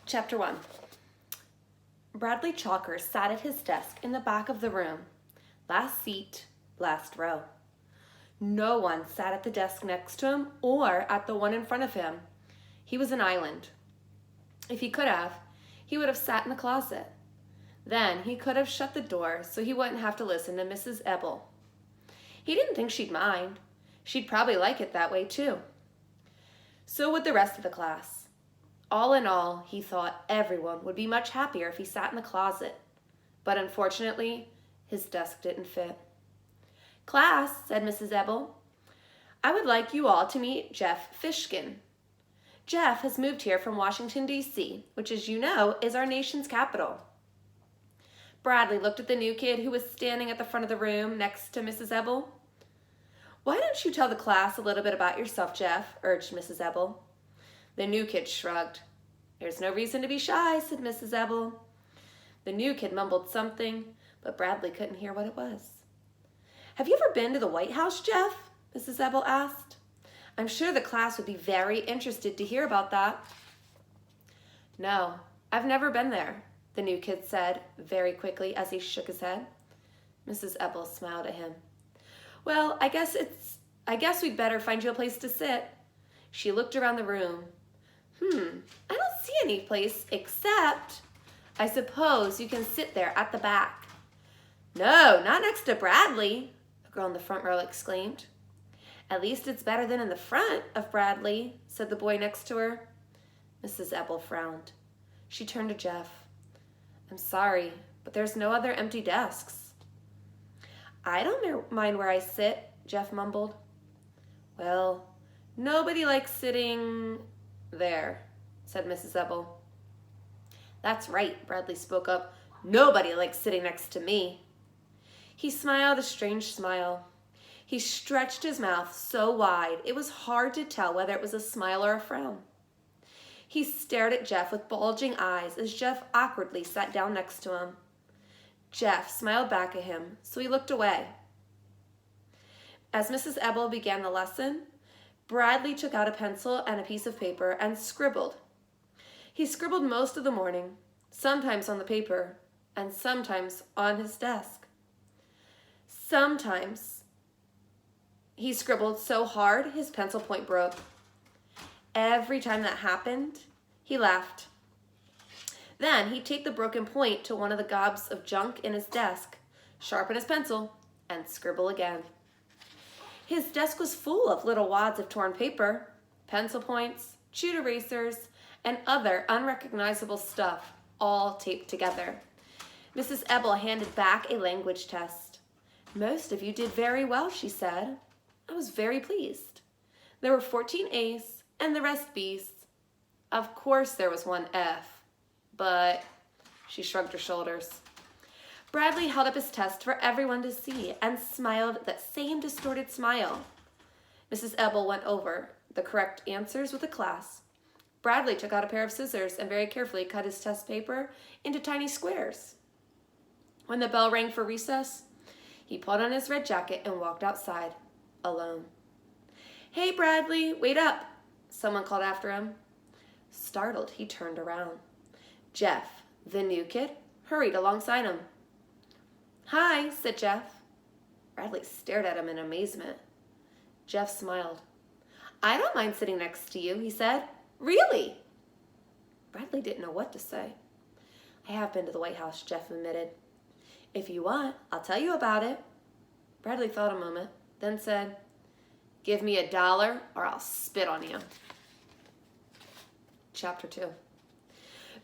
Chapter 1. Bradley Chalker sat at his desk in the back of the room. Last seat, last row. No one sat at the desk next to him or at the one in front of him. He was an island. If he could have, he would have sat in the closet. Then he could have shut the door so he wouldn't have to listen to Mrs. Ebel. He didn't think she'd mind. She'd probably like it that way too. So would the rest of the class. All in all, he thought everyone would be much happier if he sat in the closet. But unfortunately, his desk didn't fit. "Class," said Mrs. Ebel, "I would like you all to meet Jeff Fishkin. Jeff has moved here from Washington, D.C., which, as you know, is our nation's capital." Bradley looked at the new kid who was standing at the front of the room next to Mrs. Ebel. "Why don't you tell the class a little bit about yourself, Jeff?" urged Mrs. Ebel. The new kid shrugged. "There's no reason to be shy," said Mrs. Ebel. The new kid mumbled something, but Bradley couldn't hear what it was. "Have you ever been to the White House, Jeff?" Mrs. Ebel asked. "I'm sure the class would be very interested to hear about that." "No, I've never been there," the new kid said very quickly as he shook his head. Mrs. Ebel smiled at him. "Well, I guess we'd better find you a place to sit." She looked around the room. I don't see any place except, I suppose you can sit there at the back." "No, not next to Bradley," a girl in the front row exclaimed. "At least it's better than in the front of Bradley," said the boy next to her. Mrs. Ebel frowned. She turned to Jeff. "I'm sorry, but there's no other empty desks." "I don't mind where I sit," Jeff mumbled. "Well, nobody likes sitting there," said Mrs. Ebel. "That's right," Bradley spoke up. "Nobody likes sitting next to me." He smiled a strange smile. He stretched his mouth so wide it was hard to tell whether it was a smile or a frown. He stared at Jeff with bulging eyes as Jeff awkwardly sat down next to him. Jeff smiled back at him, so he looked away. As Mrs. Ebel began the lesson, Bradley took out a pencil and a piece of paper and scribbled. He scribbled most of the morning, sometimes on the paper and sometimes on his desk. Sometimes he scribbled so hard his pencil point broke. Every time that happened, he laughed. Then he'd take the broken point to one of the gobs of junk in his desk, sharpen his pencil, and scribble again. His desk was full of little wads of torn paper, pencil points, chewed erasers, and other unrecognizable stuff, all taped together. Mrs. Ebel handed back a language test. "Most of you did very well," she said. I was very pleased. There were 14 A's and the rest B's. Of course there was one F, but she shrugged her shoulders. Bradley held up his test for everyone to see and smiled that same distorted smile. Mrs. Ebel went over the correct answers with the class. Bradley took out a pair of scissors and very carefully cut his test paper into tiny squares. When the bell rang for recess, he pulled on his red jacket and walked outside, alone. "Hey, Bradley, wait up," someone called after him. Startled, he turned around. Jeff, the new kid, hurried alongside him. "Hi," said Jeff. Bradley stared at him in amazement. Jeff smiled. "I don't mind sitting next to you," he said. "Really?" Bradley didn't know what to say. "I have been to the White House," Jeff admitted. "If you want, I'll tell you about it." Bradley thought a moment, then said, "Give me $1 or I'll spit on you." Chapter 2.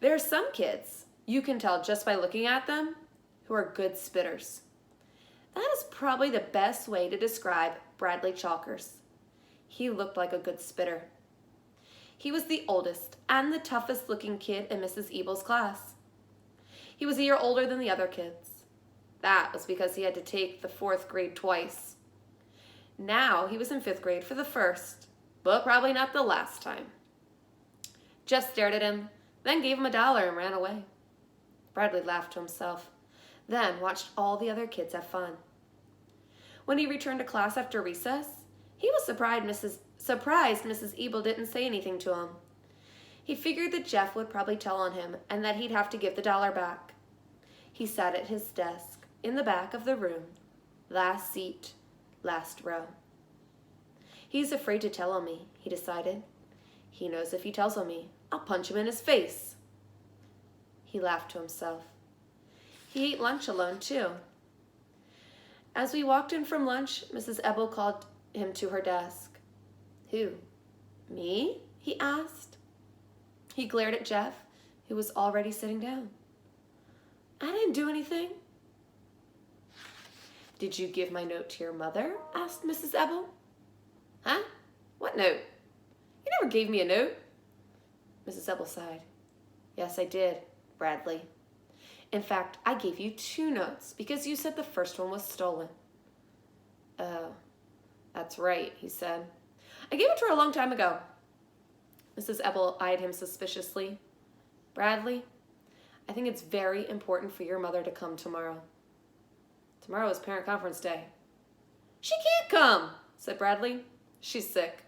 There are some kids, you can tell just by looking at them, who are good spitters. That is probably the best way to describe Bradley Chalkers. He looked like a good spitter. He was the oldest and the toughest looking kid in Mrs. Ebel's class. He was a year older than the other kids. That was because he had to take the 4th grade twice. Now he was in 5th grade for the first, but probably not the last time. Jeff stared at him, then gave him $1 and ran away. Bradley laughed to himself, then watched all the other kids have fun. When he returned to class after recess, he was surprised Mrs. Ebel didn't say anything to him. He figured that Jeff would probably tell on him and that he'd have to give the dollar back. He sat at his desk in the back of the room, last seat, last row. He's afraid to tell on me, he decided. He knows if he tells on me, I'll punch him in his face. He laughed to himself. He ate lunch alone, too. As we walked in from lunch, Mrs. Ebel called him to her desk. Who? Me? He asked. He glared at Jeff, who was already sitting down. I didn't do anything. Did you give my note to your mother? Asked Mrs. Ebel. Huh? What note? You never gave me a note. Mrs. Ebel sighed. Yes, I did, Bradley. In fact, I gave you 2 notes because you said the first one was stolen. Oh, that's right, he said. I gave it to her a long time ago. Mrs. Ebel eyed him suspiciously. Bradley, I think it's very important for your mother to come tomorrow. Tomorrow is parent conference day. She can't come, said Bradley. She's sick.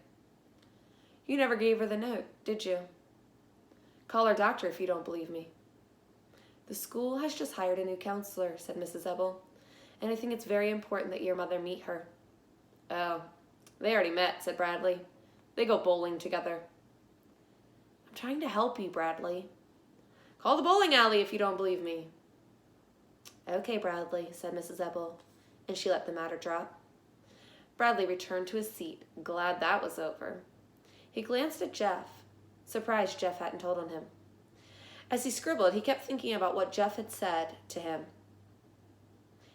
You never gave her the note, did you? Call her doctor if you don't believe me. The school has just hired a new counselor, said Mrs. Ebel, and I think it's very important that your mother meet her. Oh, they already met, said Bradley. They go bowling together. I'm trying to help you, Bradley. Call the bowling alley if you don't believe me. Okay, Bradley, said Mrs. Ebel, and she let the matter drop. Bradley returned to his seat, glad that was over. He glanced at Jeff, surprised Jeff hadn't told on him. As he scribbled, he kept thinking about what Jeff had said to him.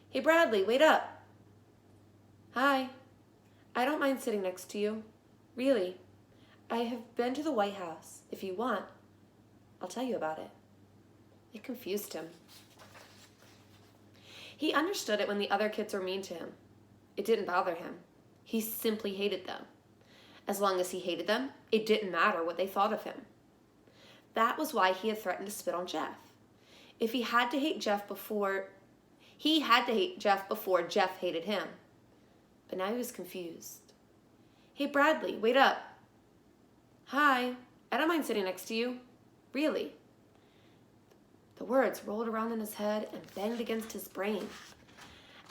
Hey, Bradley, wait up. Hi. I don't mind sitting next to you. Really. I have been to the White House. If you want, I'll tell you about it. It confused him. He understood it when the other kids were mean to him. It didn't bother him. He simply hated them. As long as he hated them, it didn't matter what they thought of him. That was why he had threatened to spit on Jeff. If he had to hate Jeff before Jeff hated him. But now he was confused. Hey, Bradley, wait up. Hi, I don't mind sitting next to you. Really. The words rolled around in his head and banged against his brain.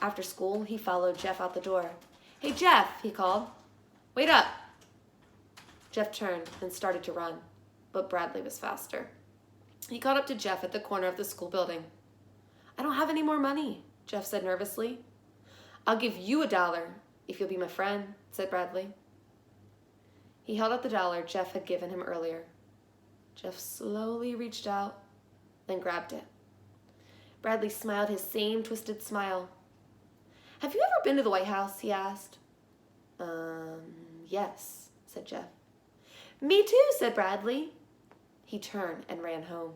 After school, he followed Jeff out the door. Hey, Jeff, he called. Wait up. Jeff turned and started to run, but Bradley was faster. He caught up to Jeff at the corner of the school building. I don't have any more money, Jeff said nervously. I'll give you $1 if you'll be my friend, said Bradley. He held out the $1 Jeff had given him earlier. Jeff slowly reached out, then grabbed it. Bradley smiled his same twisted smile. Have you ever been to the White House? He asked. Yes, said Jeff. Me too, said Bradley. He turned and ran home.